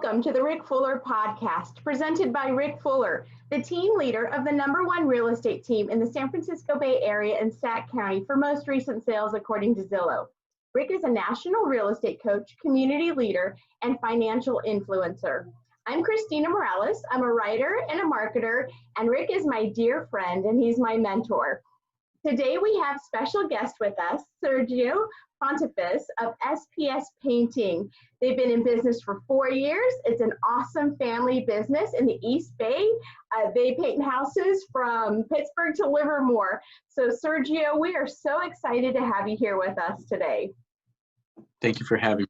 Welcome to the Rick Fuller podcast, presented by Rick Fuller, the team leader of the #1 real estate team in the San Francisco Bay Area and Sac County for most recent sales according to Zillow. Rick is a national real estate coach, community leader, and financial influencer. I'm Christina Morales. I'm a writer and a marketer, and Rick is my dear friend, and he's my mentor. Today we have special guest with us, Sergio Pontifice of SPS Painting. They've been in business for 4 years. It's an awesome family business in the East Bay. They paint houses from Pittsburgh to Livermore. So Sergio, we are so excited to have you here with us today. Thank you for having me.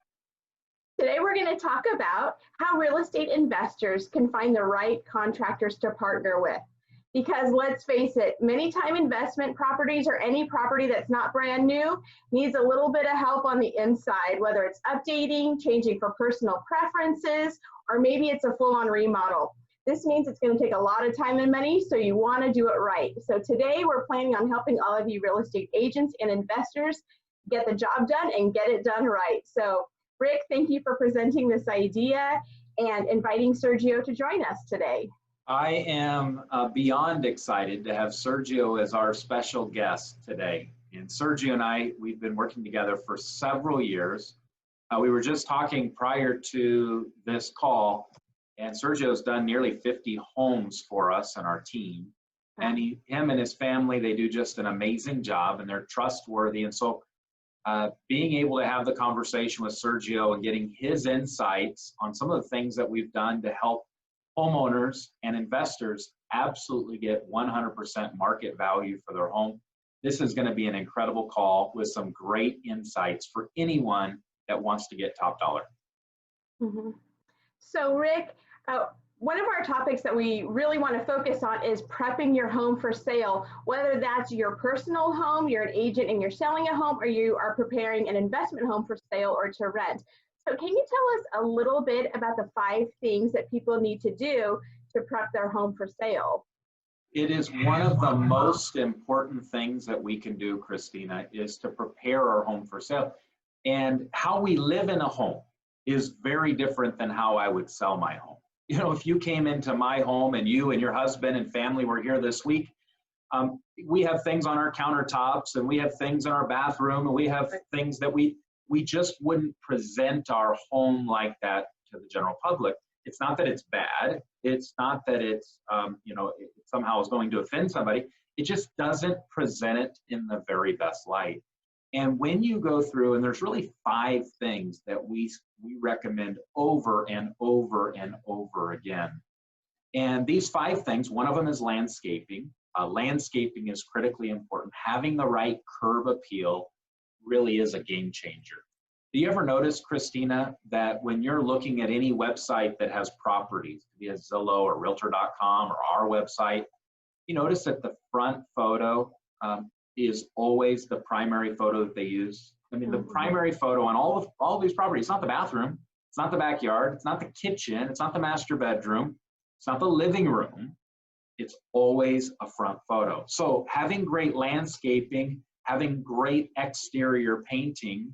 Today we're going to talk about how real estate investors can find the right contractors to partner with. Because let's face it, many time investment properties or any property that's not brand new needs a little bit of help on the inside, whether it's updating, changing for personal preferences, or maybe it's a full-on remodel. This means it's going to take a lot of time and money, so you want to do it right. So today we're planning on helping all of you real estate agents and investors get the job done and get it done right. So Rick, thank you for presenting this idea and inviting Sergio to join us today. I am beyond excited to have Sergio as our special guest today. And Sergio and I, we've been working together for several years. We were just talking prior to this call, and Sergio's done nearly 50 homes for us and our team. And him and his family, they do just an amazing job, and they're trustworthy. And so being able to have the conversation with Sergio and getting his insights on some of the things that we've done to help homeowners and investors absolutely get 100% market value for their home. This is going to be an incredible call with some great insights for anyone that wants to get top dollar. So Rick, one of our topics that we really want to focus on is prepping your home for sale, whether that's your personal home, you're an agent and you're selling a home, or you are preparing an investment home for sale or to rent. So can you tell us a little bit about the 5 things that people need to do to prep their home for sale? It is one of the most important things that we can do, Christina, is to prepare our home for sale. And how we live in a home is very different than how I would sell my home. You know, if you came into my home and you and your husband and family were here this week, we have things on our countertops and we have things in our bathroom and we have things that we just wouldn't present our home like that to the general public. It's not that it's bad. It's not that it's, it somehow is going to offend somebody. It just doesn't present it in the very best light. And when you go through, and there's really 5 things that we recommend over and over and over again. And these 5 things, one of them is landscaping. Landscaping is critically important. Having the right curb appeal really is a game changer. Do you ever notice, Christina, that when you're looking at any website that has properties, via Zillow or Realtor.com or our website, you notice that the front photo is always the primary photo that they use? I mean, the primary photo on all of these properties, it's not the bathroom, it's not the backyard, it's not the kitchen, it's not the master bedroom, it's not the living room, it's always a front photo. So having great landscaping, having great exterior painting,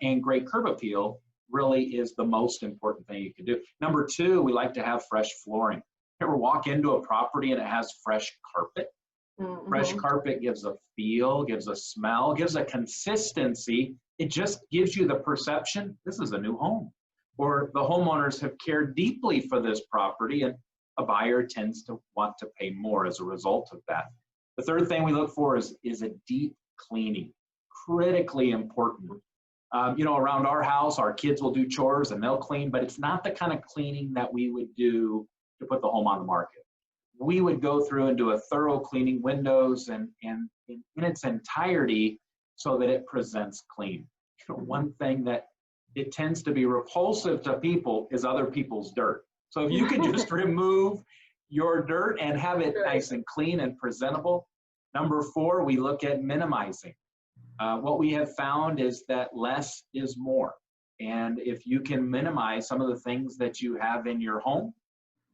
and great curb appeal really is the most important thing you can do. Number 2, we like to have fresh flooring. Ever walk into a property and it has fresh carpet? Fresh carpet gives a feel, gives a smell, gives a consistency. It just gives you the perception, this is a new home. Or the homeowners have cared deeply for this property, and a buyer tends to want to pay more as a result of that. The 3rd thing we look for is a deep cleaning, critically important. Around our house, our kids will do chores and they'll clean, but it's not the kind of cleaning that we would do to put the home on the market. We would go through and do a thorough cleaning, windows and in its entirety, so that it presents clean. One thing that it tends to be repulsive to people is other people's dirt. So if you could just remove your dirt and have it nice and clean and presentable. Number 4, we look at minimizing. What we have found is that less is more. And if you can minimize some of the things that you have in your home,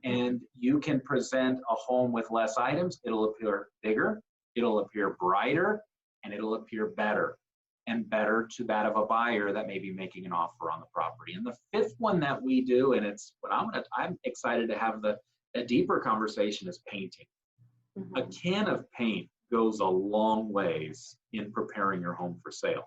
and you can present a home with less items, it'll appear bigger, it'll appear brighter, and it'll appear better. and better to that of a buyer that may be making an offer on the property. And the fifth one that we do, and it's what I'm excited to have a deeper conversation, is painting. A can of paint goes a long ways in preparing your home for sale.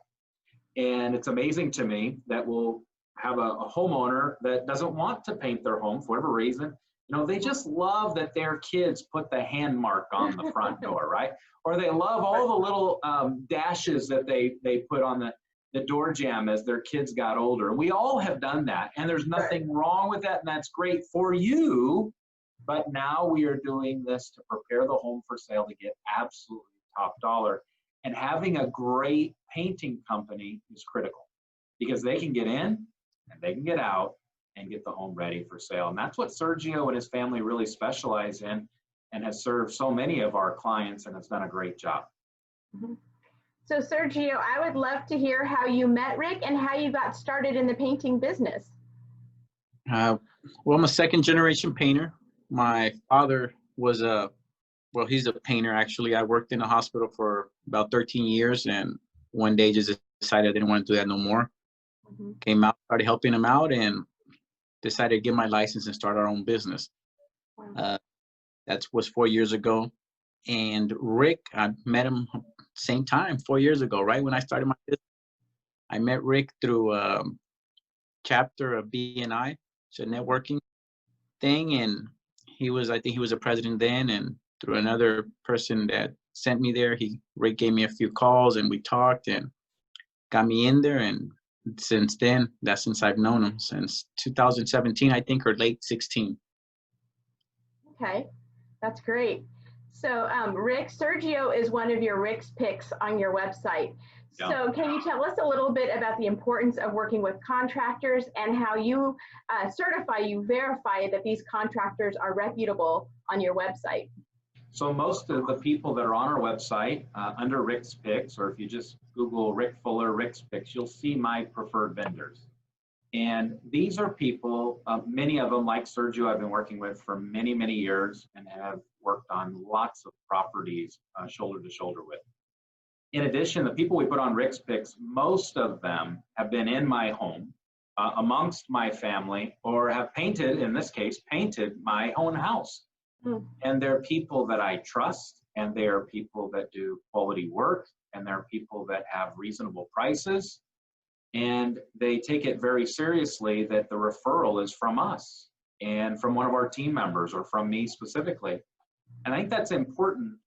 And it's amazing to me that we'll have a homeowner that doesn't want to paint their home for whatever reason. You know, they just love that their kids put the hand mark on the front door, right? Or they love all the little dashes that they put on the door jamb as their kids got older. And we all have done that, and there's nothing wrong with that, and that's great for you. But now we are doing this to prepare the home for sale to get absolutely top dollar. And having a great painting company is critical, because they can get in and they can get out and get the home ready for sale. And that's what Sergio and his family really specialize in, and has served so many of our clients, and has done a great job. So Sergio, I would love to hear how you met Rick and how you got started in the painting business. Well, I'm a second generation painter. My father was he's a painter actually. I worked in a hospital for about 13 years, and one day just decided I didn't want to do that no more. Came out, started helping him out, and decided to get my license and start our own business. That was 4 years ago. And Rick, I met him same time, 4 years ago, right when I started my business. I met Rick through a chapter of BNI, it's a networking thing, and I think he was a president then, and through another person that sent me there, Rick gave me a few calls, and we talked and got me in there. And since then, since I've known him since 2017, I think, or late 16. Okay, that's great. So Rick, Sergio is one of your Rick's picks on your website. Yeah. So can you tell us a little bit about the importance of working with contractors and how you verify that these contractors are reputable on your website? So most of the people that are on our website under Rick's Picks, or if you just Google Rick Fuller, Rick's Picks, you'll see my preferred vendors. And these are people, many of them, like Sergio, I've been working with for many, many years, and have worked on lots of properties shoulder to shoulder with. In addition, the people we put on Rick's Picks, most of them have been in my home, amongst my family, or have painted, in this case, painted my own house. And they're people that I trust, and they're people that do quality work, and they're people that have reasonable prices, and they take it very seriously that the referral is from us and from one of our team members, or from me specifically. And I think that's important,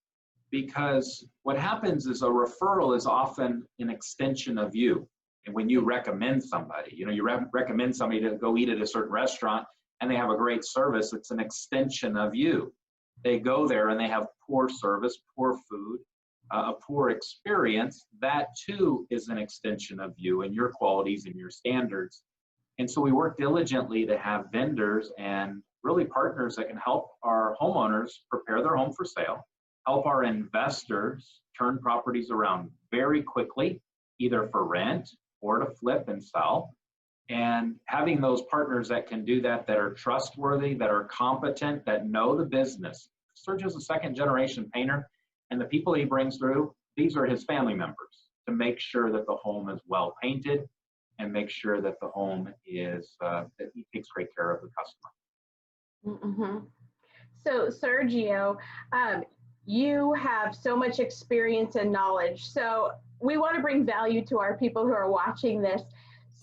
because what happens is a referral is often an extension of you. And when you recommend somebody, you recommend somebody to go eat at a certain restaurant and they have a great service, it's an extension of you. They go there and they have poor service, poor food, a poor experience. That too is an extension of you and your qualities and your standards. And so we work diligently to have vendors and really partners that can help our homeowners prepare their home for sale, help our investors turn properties around very quickly, either for rent or to flip and sell. And having those partners that can do that, that are trustworthy, that are competent, that know the business. Sergio's a second generation painter, and the people he brings through, these are his family members, to make sure that the home is well painted and make sure that the home is, that he takes great care of the customer. So Sergio, you have so much experience and knowledge. So we want to bring value to our people who are watching this.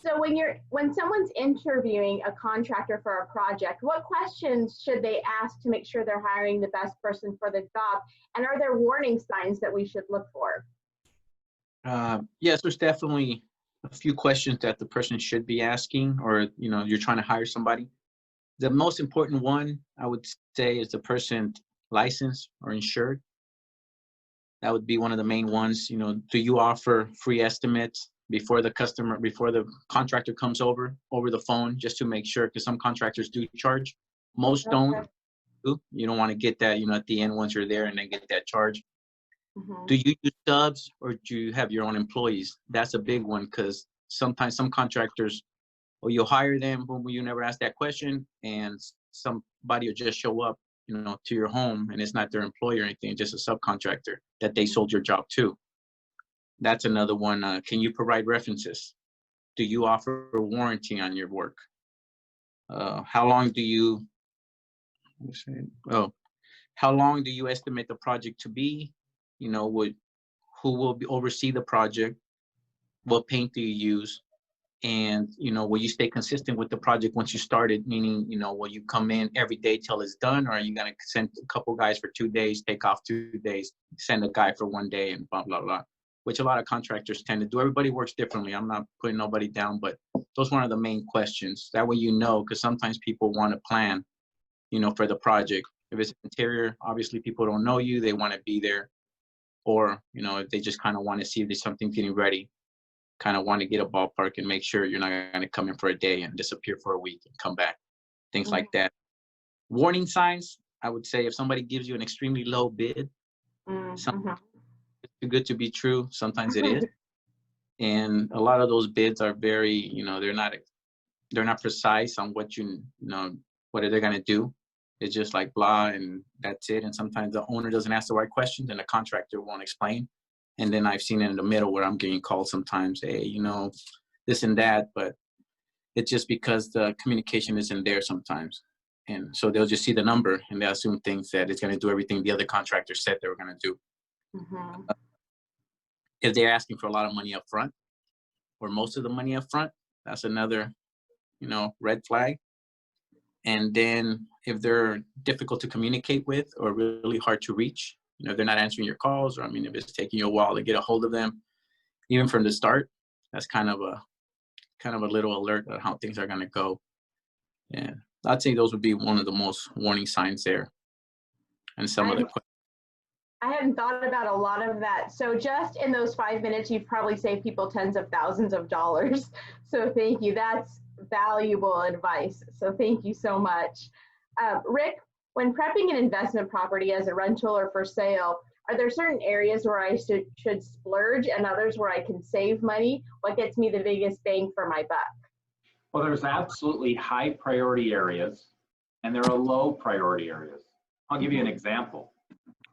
So when someone's interviewing a contractor for a project, what questions should they ask to make sure they're hiring the best person for the job? And are there warning signs that we should look for? Yes, there's definitely a few questions that the person should be asking, or you're trying to hire somebody. The most important one, I would say, is the person licensed or insured. That would be one of the main ones. Do you offer free estimates before the contractor comes over the phone, just to make sure, because some contractors do charge. Most don't. You don't want to get that, at the end once you're there and then get that charge. Do you use subs, or do you have your own employees? That's a big one, because sometimes some contractors, you'll hire them, but you never ask that question, and somebody will just show up, to your home, and it's not their employer or anything, just a subcontractor that they sold your job to. That's another one. Can you provide references? Do you offer a warranty on your work? How long do you, oh, how long do you estimate the project to be? You know, who will oversee the project? What paint do you use? And, you know, will you stay consistent with the project once you started? Meaning, you know, will you come in every day till it's done? Or are you going to send a couple guys for 2 days, take off 2 days, send a guy for 1 day, and blah, blah, blah, which a lot of contractors tend to do. Everybody works differently. I'm not putting nobody down, but those are one of the main questions. That way, you know, because sometimes people want to plan, you know, for the project. If it's interior, obviously people don't know you. They want to be there. Or, you know, if they just kind of want to see if there's something getting ready, kind of want to get a ballpark and make sure you're not going to come in for a day and disappear for a week and come back, things like that. Warning signs, I would say if somebody gives you an extremely low bid, sometimes it's too good to be true. Sometimes it is. And a lot of those bids are very, you know, they're not precise on what you know, what are they going to do. It's just like blah, and that's it. And sometimes the owner doesn't ask the right questions and the contractor won't explain. And then I've seen it in the middle where I'm getting called sometimes, hey, you know, this and that, but it's just because the communication isn't there sometimes. And so they'll just see the number and they assume things that it's going to do everything the other contractor said they were going to do. If they're asking for a lot of money up front or most of the money up front, that's another, you know, red flag. And then if they're difficult to communicate with or really hard to reach, you know, if they're not answering your calls, or I mean, if it's taking you a while to get a hold of them, even from the start, that's kind of a little alert on how things are going to go. Yeah, I'd say those would be one of the most warning signs there. And some of the questions. I hadn't thought about a lot of that. So just in those 5 minutes, you've probably saved people tens of thousands of dollars. So thank you. That's valuable advice. So thank you so much. Rick, when prepping an investment property as a rental or for sale, are there certain areas where I should splurge and others where I can save money? What gets me the biggest bang for my buck? Well, there's absolutely high priority areas and there are low priority areas. I'll give you an example.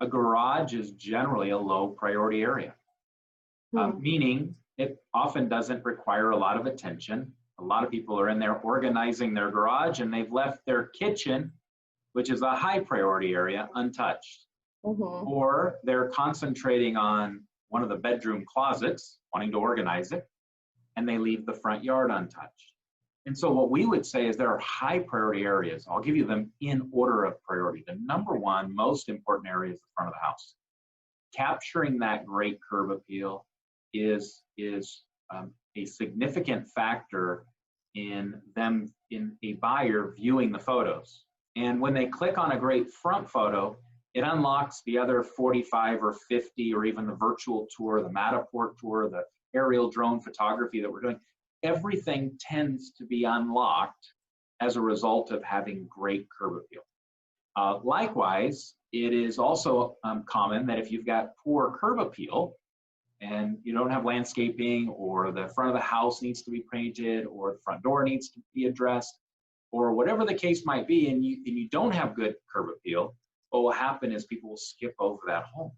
A garage is generally a low priority area, meaning it often doesn't require a lot of attention. A lot of people are in there organizing their garage and they've left their kitchen, which is a high priority area, untouched. Or they're concentrating on one of the bedroom closets, wanting to organize it, and they leave the front yard untouched. And so what we would say is there are high priority areas. I'll give you them in order of priority. The number one most important area is the front of the house. Capturing that great curb appeal is a significant factor in a buyer viewing the photos. And when they click on a great front photo, it unlocks the other 45 or 50 or even the virtual tour, the Matterport tour, the aerial drone photography that we're doing. Everything tends to be unlocked as a result of having great curb appeal. Likewise, it is also common that if you've got poor curb appeal and you don't have landscaping, or the front of the house needs to be painted, or the front door needs to be addressed, or whatever the case might be, and you don't have good curb appeal, what will happen is people will skip over that home.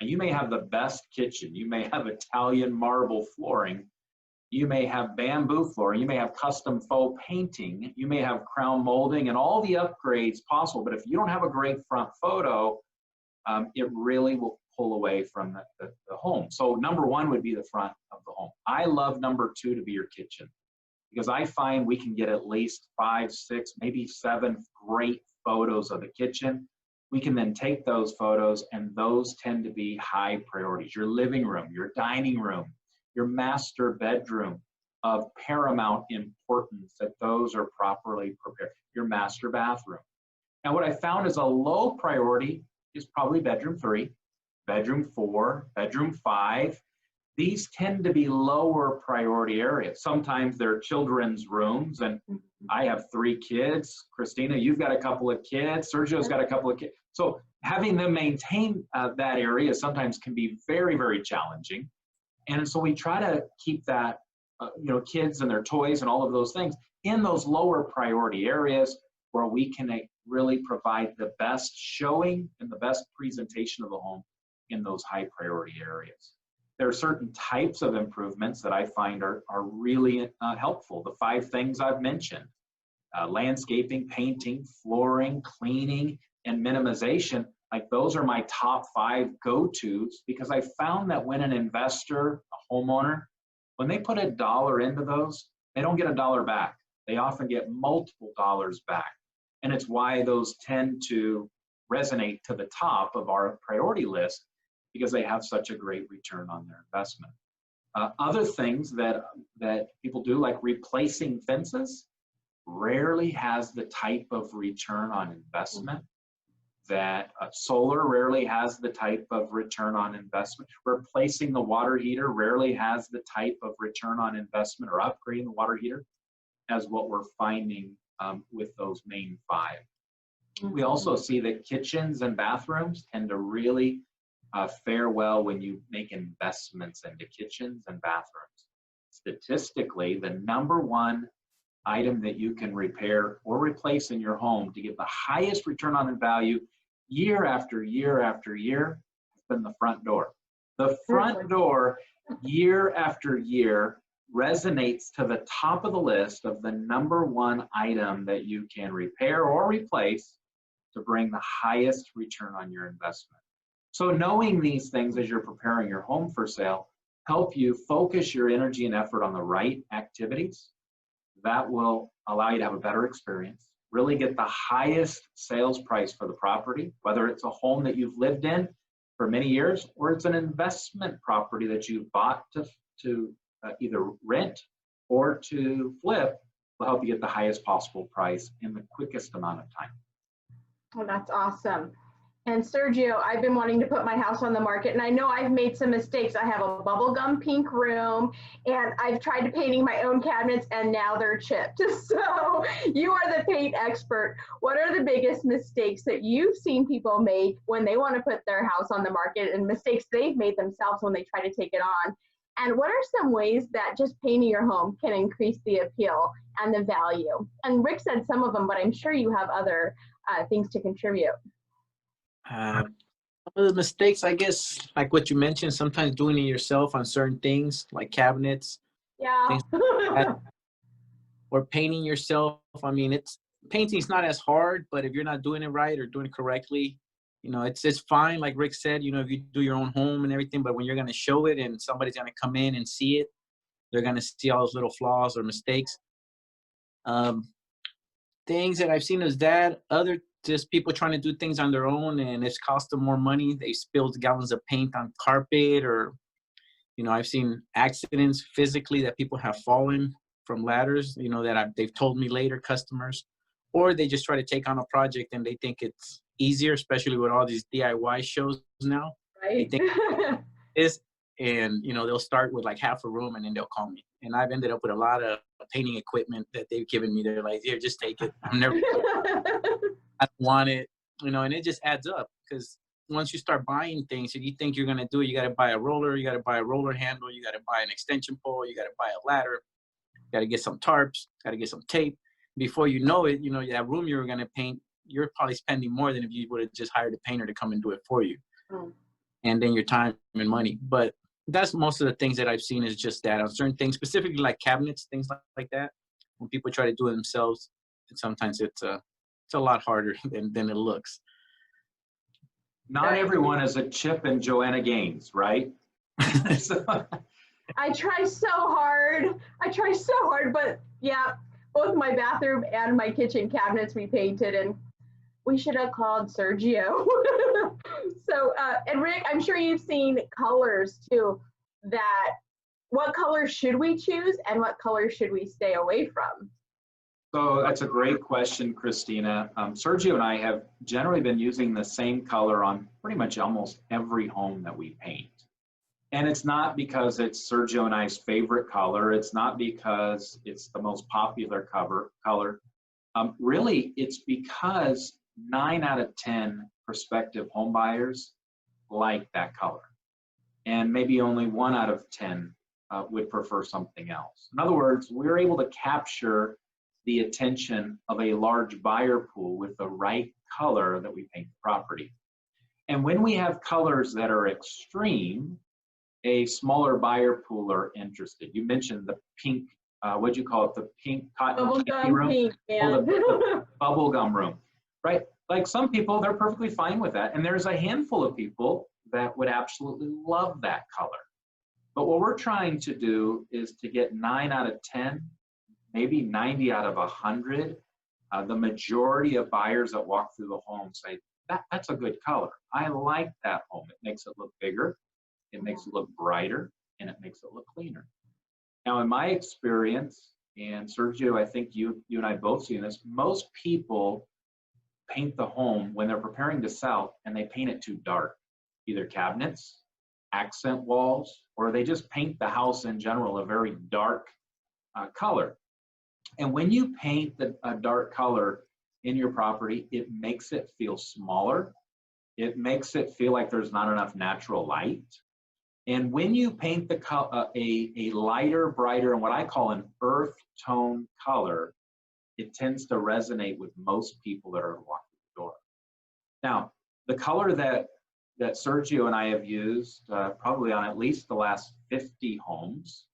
And you may have the best kitchen, you may have Italian marble flooring, you may have bamboo flooring, you may have custom faux painting, you may have crown molding and all the upgrades possible, but if you don't have a great front photo, it really will pull away from the home. So number one would be the front of the home. I love number two to be your kitchen, because I find we can get at least 5, 6, maybe 7 great photos of the kitchen. We can then take those photos, and those tend to be high priorities. Your living room, your dining room, your master bedroom, of paramount importance that those are properly prepared. Your master bathroom. Now what I found is a low priority is probably bedroom 3, bedroom 4, bedroom 5. These tend to be lower priority areas. Sometimes they're children's rooms, and I have 3 kids. Christina, you've got a couple of kids. Sergio's got a couple of kids. So having them maintain that area sometimes can be very, very challenging. And so we try to keep that, kids and their toys and all of those things in those lower priority areas where we can really provide the best showing and the best presentation of the home in those high priority areas. there are certain types of improvements that I find are really helpful. The 5 things I've mentioned, landscaping, painting, flooring, cleaning, and minimization, like those are my top 5 go-tos, because I found that when an investor, a homeowner, when they put $1 into those, they don't get $1 back. They often get multiple dollars back. And it's why those tend to resonate to the top of our priority list, because they have such a great return on their investment. Other things that people do, like replacing fences, rarely has the type of return on investment that solar rarely has the type of return on investment. Replacing the water heater rarely has the type of return on investment, or upgrading the water heater, as what we're finding with those main 5. We also see that kitchens and bathrooms tend to really fare well when you make investments into kitchens and bathrooms. Statistically, the #1 item that you can repair or replace in your home to get the highest return on value year after year after year has been the front door. The front door, year after year, resonates to the top of the list of the #1 item that you can repair or replace to bring the highest return on your investment. So knowing these things as you're preparing your home for sale help you focus your energy and effort on the right activities that will allow you to have a better experience, really get the highest sales price for the property, whether it's a home that you've lived in for many years or it's an investment property that you bought to either rent or to flip, will help you get the highest possible price in the quickest amount of time. Well, that's awesome. And Sergio, I've been wanting to put my house on the market, and I know I've made some mistakes. I have a bubblegum pink room, and I've tried painting my own cabinets, and now they're chipped. So you are the paint expert. What are the biggest mistakes that you've seen people make when they want to put their house on the market, and mistakes they've made themselves when they try to take it on? And what are some ways that just painting your home can increase the appeal and the value? And Rick said some of them, but I'm sure you have other things to contribute. Some of the mistakes, I guess, like what you mentioned, sometimes doing it yourself on certain things, like cabinets. Yeah. Things like that, or painting yourself. I mean, painting's not as hard, but if you're not doing it right or doing it correctly, it's fine. Like Rick said, if you do your own home and everything, but when you're going to show it and somebody's going to come in and see it, they're going to see all those little flaws or mistakes. Things that I've seen is that just people trying to do things on their own, and it's cost them more money. They spilled gallons of paint on carpet, or, I've seen accidents physically that people have fallen from ladders, they've told me later, customers, or they just try to take on a project and they think it's easier, especially with all these DIY shows now. Right. They think it's, and, they'll start with like half a room and then they'll call me. And I've ended up with a lot of painting equipment that they've given me. They're like, here, just take it. I don't want it, and it just adds up, because once you start buying things and you think you're going to do it, you got to buy a roller, you got to buy a roller handle, you got to buy an extension pole, you got to buy a ladder, you got to get some tarps, got to get some tape. Before you know it, that room you were going to paint, you're probably spending more than if you would have just hired a painter to come and do it for you. And then your time and money. But that's most of the things that I've seen, is just that on certain things, specifically like cabinets, things like that. When people try to do it themselves, sometimes it's a lot harder than it looks. Not everyone is a Chip and Joanna Gaines, right? So. I try so hard, but yeah, both my bathroom and my kitchen cabinets we painted, and we should have called Sergio. So, and Rick, I'm sure you've seen colors too, what colors should we choose and what colors should we stay away from? So that's a great question, Christina. Sergio and I have generally been using the same color on pretty much almost every home that we paint. And it's not because it's Sergio and I's favorite color. It's not because it's the most popular color. Really, it's because 9 out of 10 prospective home buyers like that color. And maybe only 1 out of 10 would prefer something else. In other words, we're able to capture the attention of a large buyer pool with the right color that we paint the property. And when we have colors that are extreme, a smaller buyer pool are interested. You mentioned the pink, what'd you call it? The pink cotton candy room? Pink, Oh, the bubble gum room, right? Like some people, they're perfectly fine with that. And there's a handful of people that would absolutely love that color. But what we're trying to do is to get 9 out of 10, maybe 90 out of 100. The majority of buyers that walk through the home say, that's a good color. I like that home. It makes it look bigger, it makes it look brighter, and it makes it look cleaner. Now, in my experience, and Sergio, I think you and I both seen this, most people paint the home when they're preparing to sell and they paint it too dark, either cabinets, accent walls, or they just paint the house in general a very dark color. And when you paint a dark color in your property, it makes it feel smaller. It makes it feel like there's not enough natural light. And when you paint a lighter, brighter, and what I call an earth tone color, it tends to resonate with most people that are walking the door. Now, the color that Sergio and I have used probably on at least the last 50 homes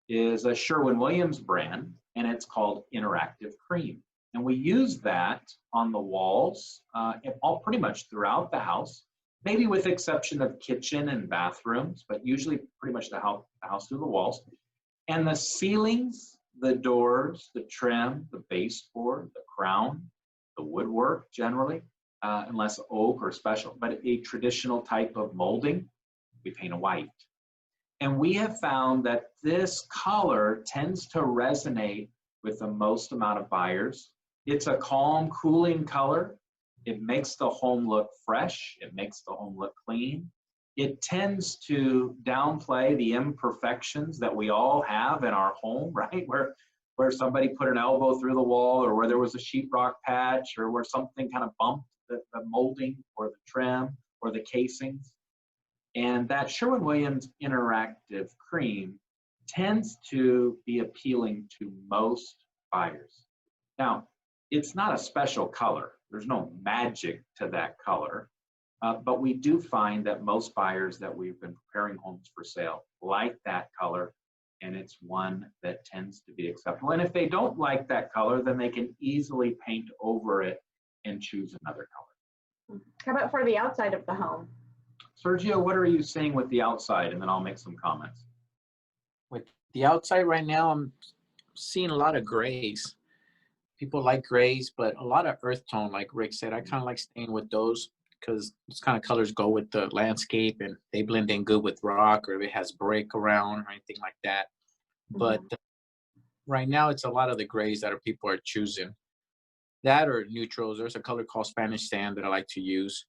is a Sherwin-Williams brand, and it's called Interactive Cream. And we use that on the walls all pretty much throughout the house, maybe with exception of kitchen and bathrooms, but usually pretty much the house through the walls. And the ceilings, the doors, the trim, the baseboard, the crown, the woodwork generally, unless oak or special, but a traditional type of molding, we paint a white. And we have found that this color tends to resonate with the most amount of buyers. It's a calm, cooling color. It makes the home look fresh. It makes the home look clean. It tends to downplay the imperfections that we all have in our home, right? Where somebody put an elbow through the wall, or where there was a sheetrock patch, or where something kind of bumped the molding or the trim or the casings. And that Sherwin-Williams Interactive Cream tends to be appealing to most buyers. Now, it's not a special color. There's no magic to that color. But we do find that most buyers that we've been preparing homes for sale like that color, and it's one that tends to be acceptable. And if they don't like that color, then they can easily paint over it and choose another color. How about for the outside of the home? Sergio, what are you seeing with the outside? And then I'll make some comments. With the outside right now, I'm seeing a lot of grays. People like grays, but a lot of earth tone, like Rick said. I kind of like staying with those because those kind of colors go with the landscape and they blend in good with rock, or if it has brick around or anything like that. But right now, it's a lot of the grays that people are choosing. That or neutrals. There's a color called Spanish Sand that I like to use.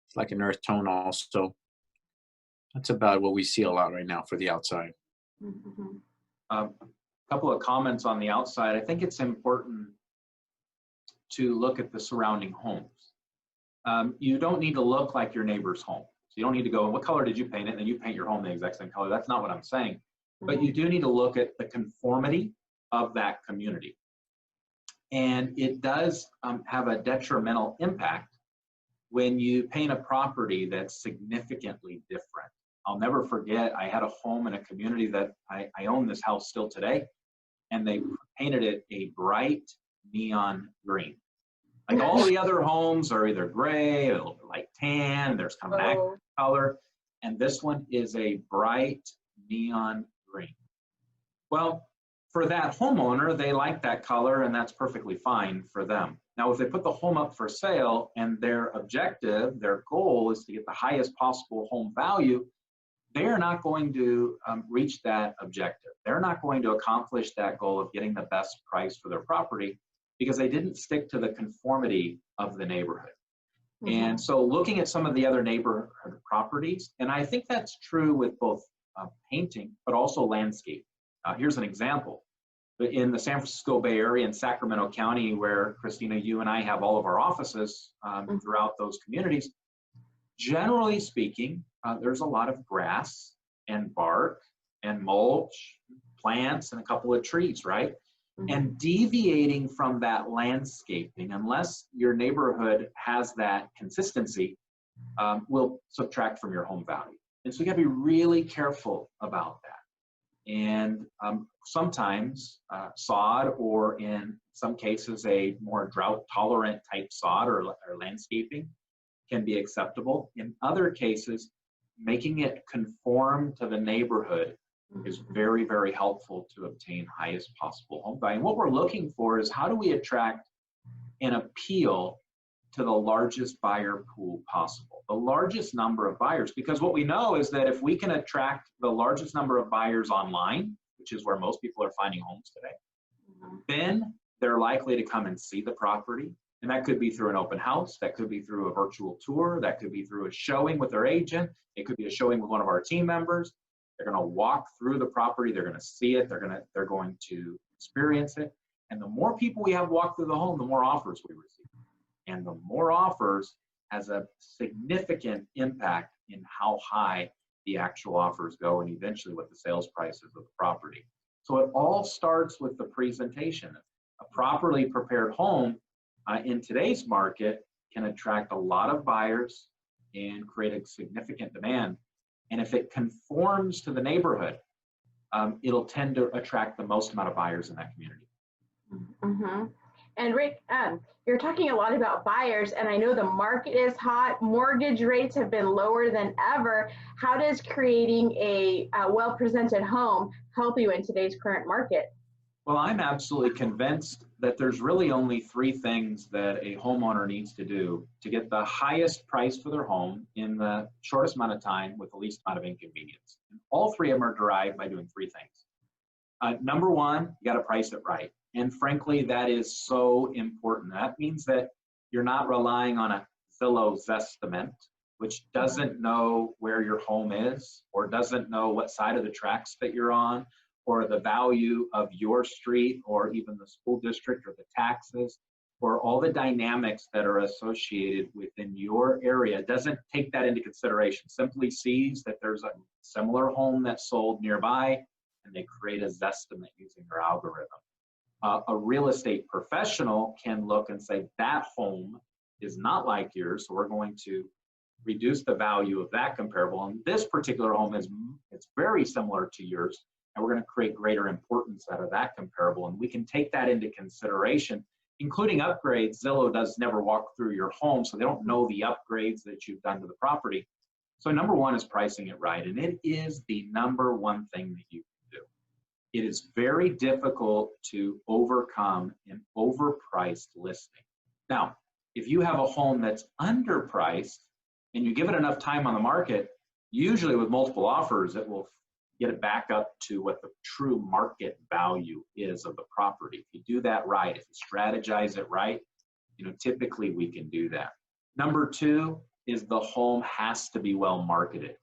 It's like an earth tone also. That's about what we see a lot right now for the outside. A couple of comments on the outside. I think it's important to look at the surrounding homes. You don't need to look like your neighbor's home. So you don't need to go, what color did you paint it? And then you paint your home the exact same color. That's not what I'm saying. But you do need to look at the conformity of that community. And it does have a detrimental impact when you paint a property that's significantly different. I'll never forget, I had a home in a community that I own this house still today, and they painted it a bright neon green. Like all the other homes are either gray, or a little bit light tan, there's kind of an active color, and this one is a bright neon green. Well, for that homeowner, they like that color, and that's perfectly fine for them. Now, if they put the home up for sale and their objective, their goal is to get the highest possible home value, they're not going to reach that objective. They're not going to accomplish that goal of getting the best price for their property because they didn't stick to the conformity of the neighborhood. And so looking at some of the other neighborhood properties, and I think that's true with both painting, but also landscape. Here's an example. In the San Francisco Bay Area in Sacramento County, where Christina, you and I have all of our offices throughout those communities, generally speaking, there's a lot of grass and bark and mulch, plants, and a couple of trees, right? And deviating from that landscaping, unless your neighborhood has that consistency, will subtract from your home value. And so you gotta be really careful about that. And sometimes sod, or in some cases a more drought tolerant type sod or landscaping, can be acceptable. In other cases, making it conform to the neighborhood is very, very helpful to obtain highest possible home value. And what we're looking for is, how do we attract and appeal to the largest buyer pool possible, the largest number of buyers? Because what we know is that if we can attract the largest number of buyers online, which is where most people are finding homes today, then they're likely to come and see the property. And that could be through an open house, that could be through a virtual tour, that could be through a showing with their agent, it could be a showing with one of our team members. They're going to walk through the property, they're going to see it, they're going to experience it. And the more people we have walk through the home, the more offers we receive. And the more offers has a significant impact in how high the actual offers go, and eventually what the sales prices of the property. So it all starts with the presentation. A properly prepared home in today's market can attract a lot of buyers and create a significant demand. And if it conforms to the neighborhood, it'll tend to attract the most amount of buyers in that community. Mm-hmm. And Rick, you're talking a lot about buyers, and I know the market is hot. Mortgage rates have been lower than ever. How does creating a well-presented home help you in today's current market? Well, I'm absolutely convinced that there's really only three things that a homeowner needs to do to get the highest price for their home in the shortest amount of time with the least amount of inconvenience. And all three of them are derived by doing three things. Number one, you got to price it right. And frankly, that is so important. That means that you're not relying on a Zillow Zestimate, which doesn't know where your home is, or doesn't know what side of the tracks that you're on, or the value of your street, or even the school district, or the taxes, or all the dynamics that are associated within your area. It doesn't take that into consideration. Simply sees that there's a similar home that's sold nearby, and they create a Zestimate using their algorithm. A real estate professional can look and say, that home is not like yours, so we're going to reduce the value of that comparable. And this particular home it's very similar to yours, and we're going to create greater importance out of that comparable. And we can take that into consideration, including upgrades. Zillow does never walk through your home, so they don't know the upgrades that you've done to the property. So number one is pricing it right, and it is the number one thing that you can do. It is very difficult to overcome an overpriced listing. Now, if you have a home that's underpriced and you give it enough time on the market, usually with multiple offers, it will get it back up to what the true market value is of the property. If you do that right, if you strategize it right, typically we can do that. Number two is the home has to be well marketed.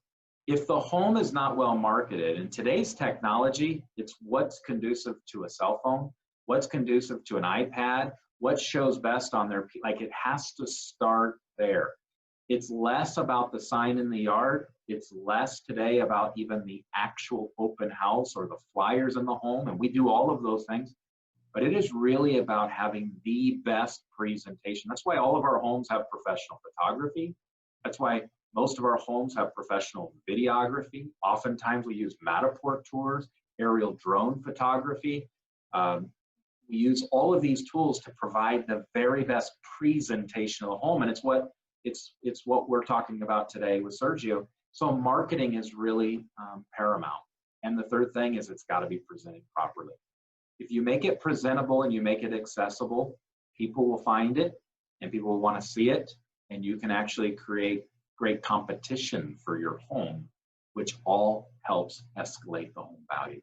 If the home is not well marketed, in today's technology, it's what's conducive to a cell phone, what's conducive to an iPad, what shows best on their, it has to start there. It's less about the sign in the yard. It's less today about even the actual open house or the flyers in the home. And we do all of those things, but it is really about having the best presentation. That's why all of our homes have professional photography. That's why most of our homes have professional videography. Oftentimes we use Matterport tours, aerial drone photography. We use all of these tools to provide the very best presentation of the home. And it's what we're talking about today with Sergio. So marketing is really paramount. And the third thing is it's got to be presented properly. If you make it presentable and you make it accessible, people will find it and people will want to see it, and you can actually create great competition for your home, which all helps escalate the home value.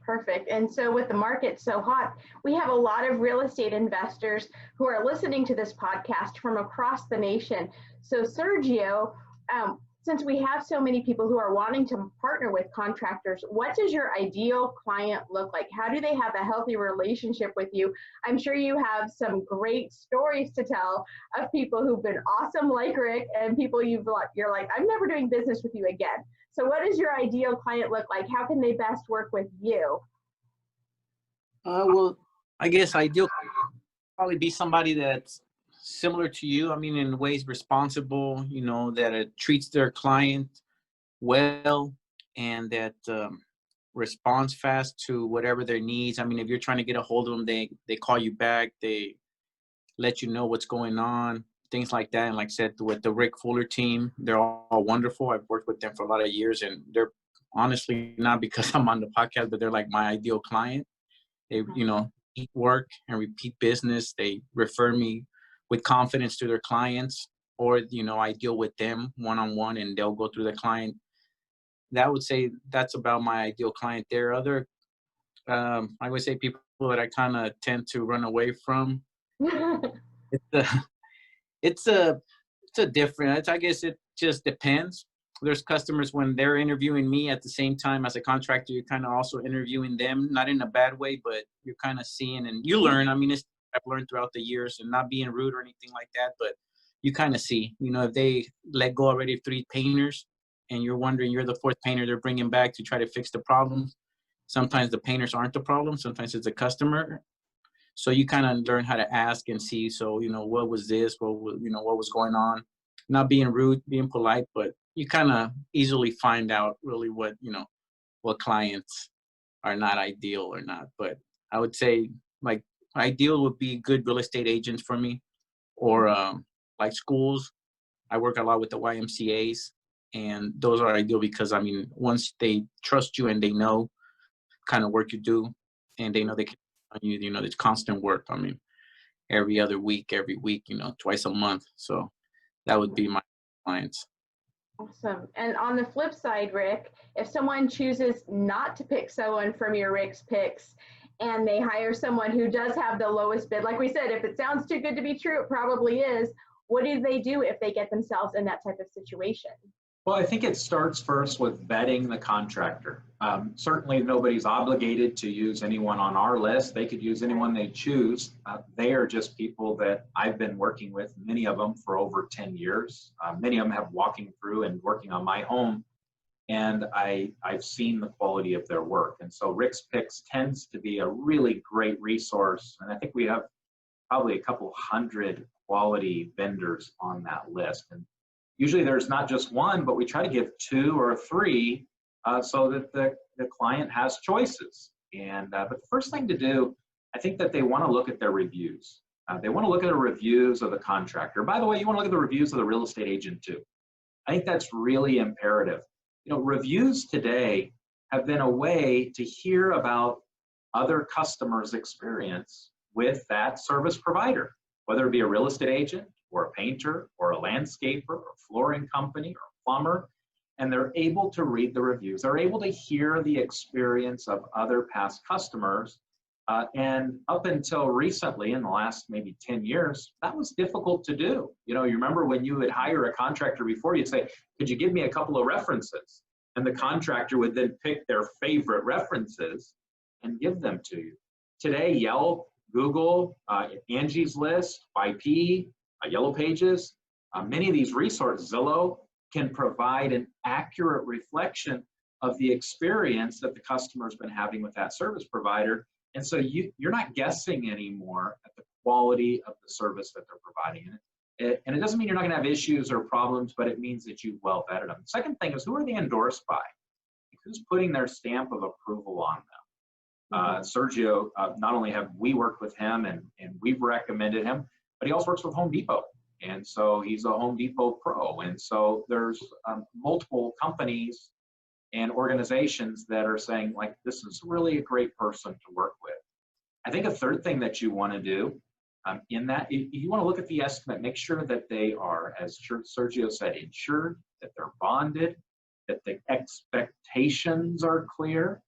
Perfect. And so with the market so hot, we have a lot of real estate investors who are listening to this podcast from across the nation. So Sergio, since we have so many people who are wanting to partner with contractors, what does your ideal client look like? How do they have a healthy relationship with you? I'm sure you have some great stories to tell of people who've been awesome like Rick, and people you're like, I'm never doing business with you again. So what does your ideal client look like? How can they best work with you? Well, I guess ideal probably be somebody that's similar to you. I mean, in ways responsible, that it treats their client well and that responds fast to whatever their needs. I mean, if you're trying to get a hold of them, they call you back, they let you know what's going on, things like that. And like I said, with the Rick Fuller team, they're all wonderful. I've worked with them for a lot of years, and they're honestly not because I'm on the podcast, but they're like my ideal client. They, you know, repeat work and repeat business. They refer me with confidence to their clients, or, you know, I deal with them one-on-one and they'll go through the client. That would say that's about my ideal client. There are other, I would say, people that I kind of tend to run away from. It's a, it's a, it's a different, I guess it just depends. There's customers when they're interviewing me at the same time as a contractor, you're kind of also interviewing them, not in a bad way, but you're kind of seeing and you learn. I mean, I've learned throughout the years, and not being rude or anything like that, but you kind of see, you know, if they let go already of 3 painters and you're wondering, you're the 4th painter they're bringing back to try to fix the problem. Sometimes the painters aren't the problem. Sometimes it's a customer. So you kind of learn how to ask and see. So, you know, what was this? What was, you know, what was going on? Not being rude, being polite, but you kind of easily find out really what, you know, what clients are not ideal or not. But I would say, like, ideal would be good real estate agents for me, or like schools. I work a lot with the YMCAs, and those are ideal because, I mean, once they trust you and they know kind of work you do, and they know they can on you, you know, there's constant work. I mean, every week, you know, twice a month. So that would be my clients. Awesome. And on the flip side, Rick, if someone chooses not to pick someone from your Rick's picks and they hire someone who does have the lowest bid, like we said, if it sounds too good to be true, it probably is. What do they do if they get themselves in that type of situation? Well, I think it starts first with vetting the contractor. Certainly nobody's obligated to use anyone on our list. They could use anyone they choose. They are just people that I've been working with, many of them for over 10 years. Many of them have walking through and working on my home, and I've seen the quality of their work. And so Rick's Picks tends to be a really great resource. And I think we have probably a couple hundred quality vendors on that list. And usually there's not just one, but we try to give 2 or 3 so that the client has choices. And but the first thing to do, I think that they want to look at their reviews. They want to look at the reviews of the contractor. By the way, you want to look at the reviews of the real estate agent too. I think that's really imperative. You know, reviews today have been a way to hear about other customers' experience with that service provider, whether it be a real estate agent or a painter or a landscaper or a flooring company or a plumber, and they're able to read the reviews. They're able to hear the experience of other past customers. And up until recently, in the last maybe 10 years, that was difficult to do. You know, you remember when you would hire a contractor before, you'd say, could you give me a couple of references? And the contractor would then pick their favorite references and give them to you. Today, Yelp, Google, Angie's List, YP, Yellow Pages, many of these resources, Zillow, can provide an accurate reflection of the experience that the customer's been having with that service provider. And so you're not guessing anymore at the quality of the service that they're providing. And it doesn't mean you're not going to have issues or problems, but it means that you've well vetted them. The second thing is, who are they endorsed by? Who's putting their stamp of approval on them? Sergio, not only have we worked with him and we've recommended him, but he also works with Home Depot. And so he's a Home Depot pro. And so there's multiple companies and organizations that are saying, like, this is really a great person to work with. I think a third thing that you want to do in that, you want to look at the estimate, make sure that they are, as Sergio said, insured, that they're bonded, that the expectations are clear,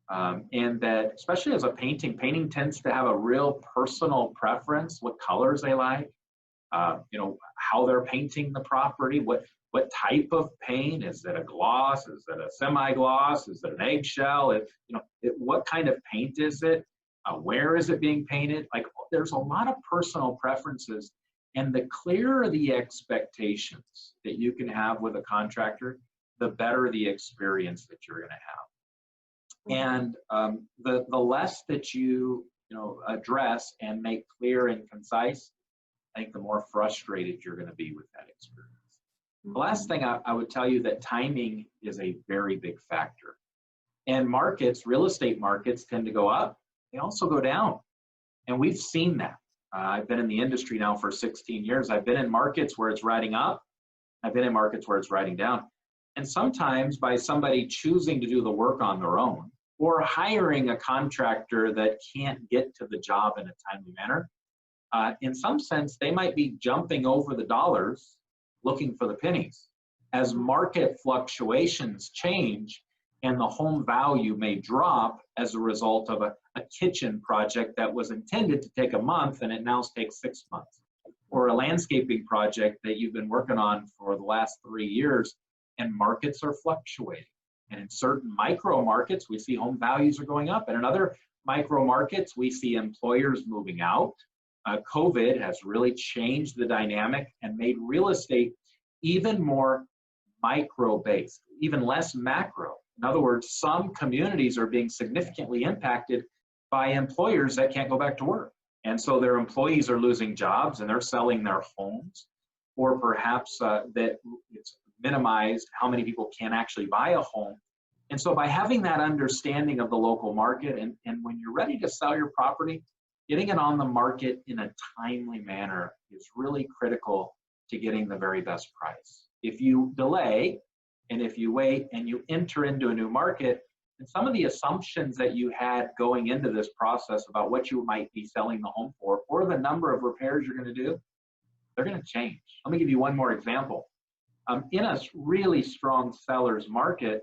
and that, especially as a painting tends to have a real personal preference, what colors they like, you know, how they're painting the property, what type of paint. Is it a gloss? Is it a semi-gloss? Is it an eggshell? What kind of paint is it? Where is it being painted? Like, there's a lot of personal preferences, and the clearer the expectations that you can have with a contractor, the better the experience that you're going to have. And the less that you address and make clear and concise, I think the more frustrated you're going to be with that experience. The last thing I would tell you that timing is a very big factor. And markets, real estate markets tend to go up. They also go down. And we've seen that. I've been in the industry now for 16 years. I've been in markets where it's riding up. I've been in markets where it's riding down. And sometimes by somebody choosing to do the work on their own or hiring a contractor that can't get to the job in a timely manner, in some sense, they might be jumping over the dollars looking for the pennies. As market fluctuations change and the home value may drop as a result of a kitchen project that was intended to take a month and it now takes 6 months, or a landscaping project that you've been working on for the last 3 years, and markets are fluctuating. And in certain micro markets, we see home values are going up. And in other micro markets, we see employers moving out. COVID has really changed the dynamic and made real estate even more micro-based, even less macro. In other words, some communities are being significantly impacted by employers that can't go back to work. And so their employees are losing jobs and they're selling their homes, or perhaps that it's minimized how many people can actually buy a home. And so by having that understanding of the local market, and when you're ready to sell your property, getting it on the market in a timely manner is really critical to getting the very best price. If you delay, and if you wait and you enter into a new market, and some of the assumptions that you had going into this process about what you might be selling the home for, or the number of repairs you're going to do, they're going to change. Let me give you one more example. In a really strong seller's market,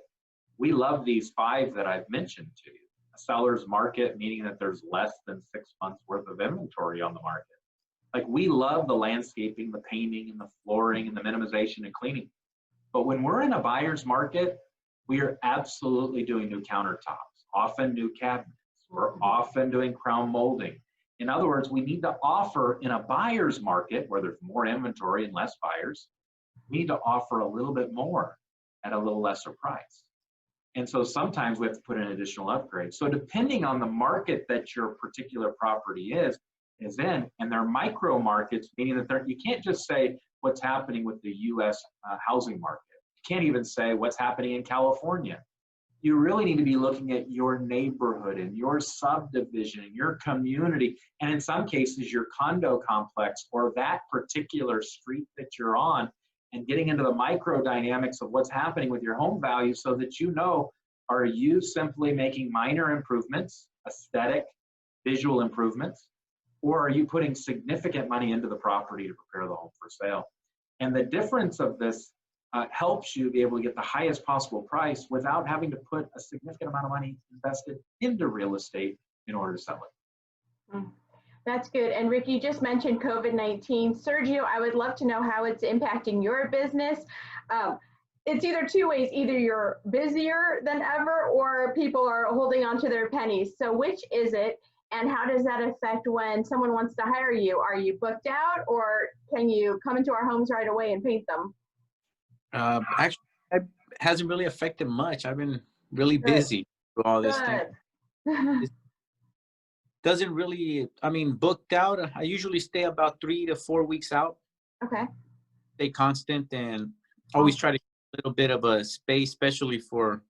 we love these 5 that I've mentioned to you. A seller's market, meaning that there's less than 6 months worth of inventory on the market. Like, we love the landscaping, the painting, and the flooring, and the minimization and cleaning. But when we're in a buyer's market, we are absolutely doing new countertops, often new cabinets. We're often doing crown molding. In other words, we need to offer in a buyer's market where there's more inventory and less buyers, we need to offer a little bit more at a little lesser price. And so sometimes we have to put in additional upgrades. So depending on the market that your particular property is in, and they're micro markets, meaning that you can't just say what's happening with the US housing market. You can't even say what's happening in California. You really need to be looking at your neighborhood and your subdivision and your community, and in some cases your condo complex or that particular street that you're on, and getting into the micro dynamics of what's happening with your home value so that you know, are you simply making minor improvements, aesthetic, visual improvements, or are you putting significant money into the property to prepare the home for sale? And the difference of this helps you be able to get the highest possible price without having to put a significant amount of money invested into real estate in order to sell it. That's good. And Rick, you just mentioned COVID-19. Sergio, I would love to know how it's impacting your business. It's either 2 ways: either you're busier than ever or people are holding on to their pennies. So which is it? And how does that affect when someone wants to hire you? Are you booked out, or can you come into our homes right away and paint them? Actually, it hasn't really affected much. I've been really busy with all this thing. It doesn't really, I mean, booked out. I usually stay about 3 to 4 weeks out. Okay. Stay constant and always try to get a little bit of a space, especially for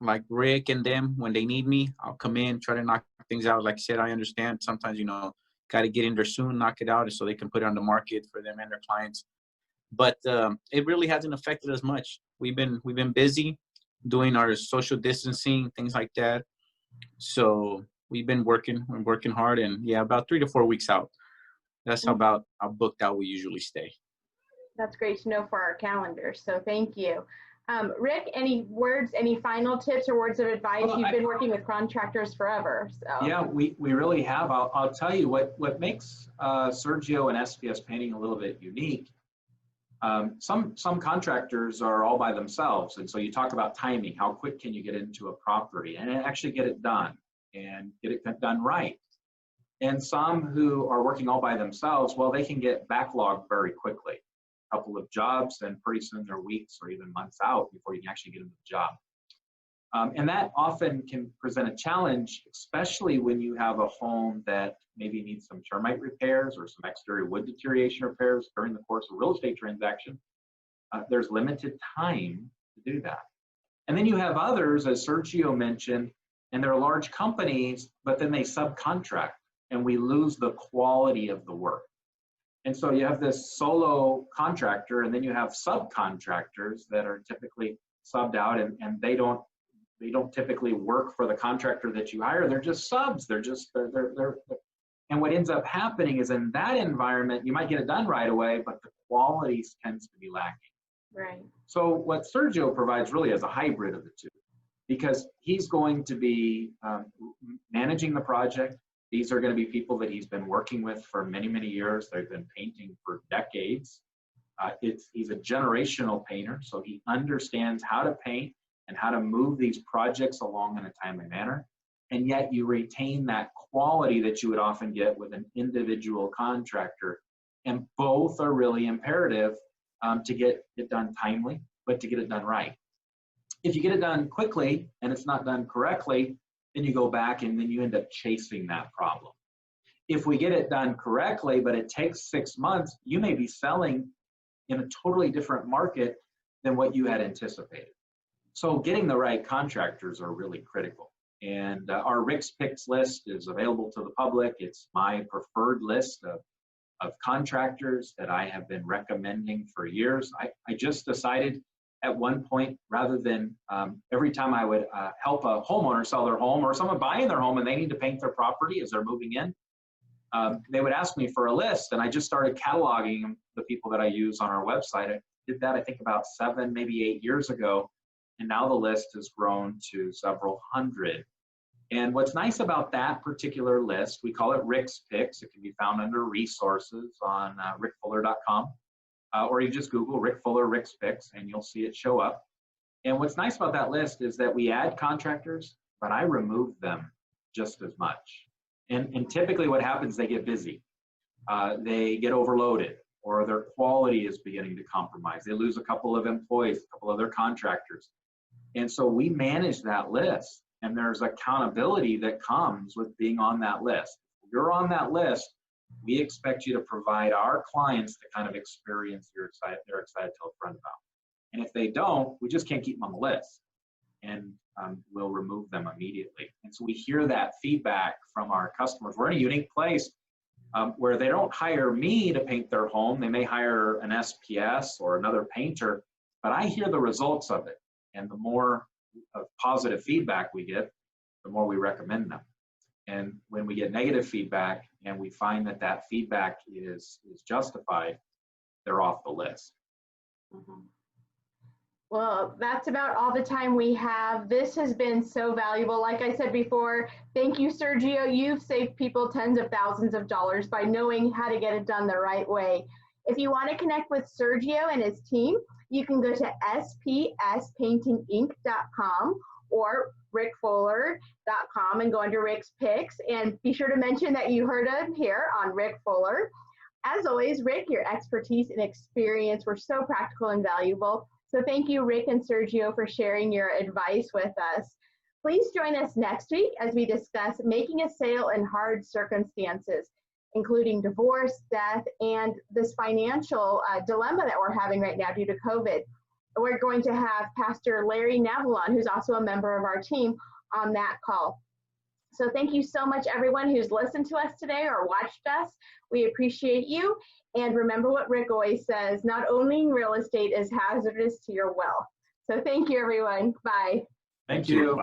like Rick and them when they need me. I'll come in, try to knock things out. Like I said, I understand sometimes, got to get in there soon, knock it out so they can put it on the market for them and their clients. But it really hasn't affected us much. We've been busy doing our social distancing, things like that. So we're working hard, and yeah, about 3 to 4 weeks out. That's how booked out we usually stay. That's great to know for our calendar. So thank you. Rick, any words, any final tips or words of advice? You've been working with contractors forever. So yeah, we really have. I'll tell you what makes Sergio and SPS Painting a little bit unique. Some contractors are all by themselves, and so you talk about timing. How quick can you get into a property and actually get it done and get it done right? And some who are working all by themselves, well, they can get backlogged very quickly. A couple of jobs, and pretty soon they're weeks or even months out before you can actually get into the job. And that often can present a challenge, especially when you have a home that maybe needs some termite repairs or some exterior wood deterioration repairs during the course of a real estate transaction. there's limited time to do that. And then you have others, as Sergio mentioned, and they're large companies, but then they subcontract, and we lose the quality of the work. And so you have this solo contractor, and then you have subcontractors that are typically subbed out, and they don't typically work for the contractor that you hire. They're just subs. They're and what ends up happening is in that environment, you might get it done right away, but the quality tends to be lacking. Right. So what Sergio provides really is a hybrid of the two, because he's going to be managing the project. These are going to be people that he's been working with for many, many years. They've been painting for decades. He's a generational painter, so he understands how to paint and how to move these projects along in a timely manner. And yet you retain that quality that you would often get with an individual contractor. And both are really imperative to get it done timely, but to get it done right. If you get it done quickly and it's not done correctly, then you go back and then you end up chasing that problem. If we get it done correctly, but it takes 6 months, you may be selling in a totally different market than what you had anticipated. So getting the right contractors are really critical. And our Rick's Picks list is available to the public. It's my preferred list of contractors that I have been recommending for years. I just decided at one point, rather than every time I would help a homeowner sell their home or someone buying their home and they need to paint their property as they're moving in, they would ask me for a list, and I just started cataloging the people that I use on our website. I did that, I think, about 7, maybe 8 years ago, and now the list has grown to several hundred. And what's nice about that particular list, we call it Rick's Picks. It can be found under resources on rickfuller.com. Or you just Google Rick Fuller, Rick's Picks, and you'll see it show up. And what's nice about that list is that we add contractors, but I remove them just as much. And typically what happens, they get busy. They get overloaded, or their quality is beginning to compromise. They lose a couple of employees, a couple of their contractors. And so we manage that list, and there's accountability that comes with being on that list. If you're on that list, we expect you to provide our clients the kind of experience they're excited to tell a friend about. And if they don't, we just can't keep them on the list, and we'll remove them immediately. And so we hear that feedback from our customers. We're in a unique place where they don't hire me to paint their home. They may hire an SPS or another painter, but I hear the results of it. And the more positive feedback we get, the more we recommend them. And when we get negative feedback and we find that that feedback is justified, they're off the list. Mm-hmm. Well, that's about all the time we have. This has been so valuable. Like I said before, thank you, Sergio. You've saved people tens of thousands of dollars by knowing how to get it done the right way. If you want to connect with Sergio and his team, you can go to spspaintinginc.com or rickfuller.com and go under Rick's Picks, and be sure to mention that you heard him here on Rick Fuller. As always, Rick, your expertise and experience were so practical and valuable. So thank you, Rick and Sergio, for sharing your advice with us. Please join us next week as we discuss making a sale in hard circumstances, including divorce, death, and this financial dilemma that we're having right now due to COVID. We're going to have Pastor Larry Navalon, who's also a member of our team, on that call. So thank you so much, everyone who's listened to us today or watched us. We appreciate you. And remember what Rick always says, not owning real estate is hazardous to your wealth. So thank you, everyone. Bye. Thank you.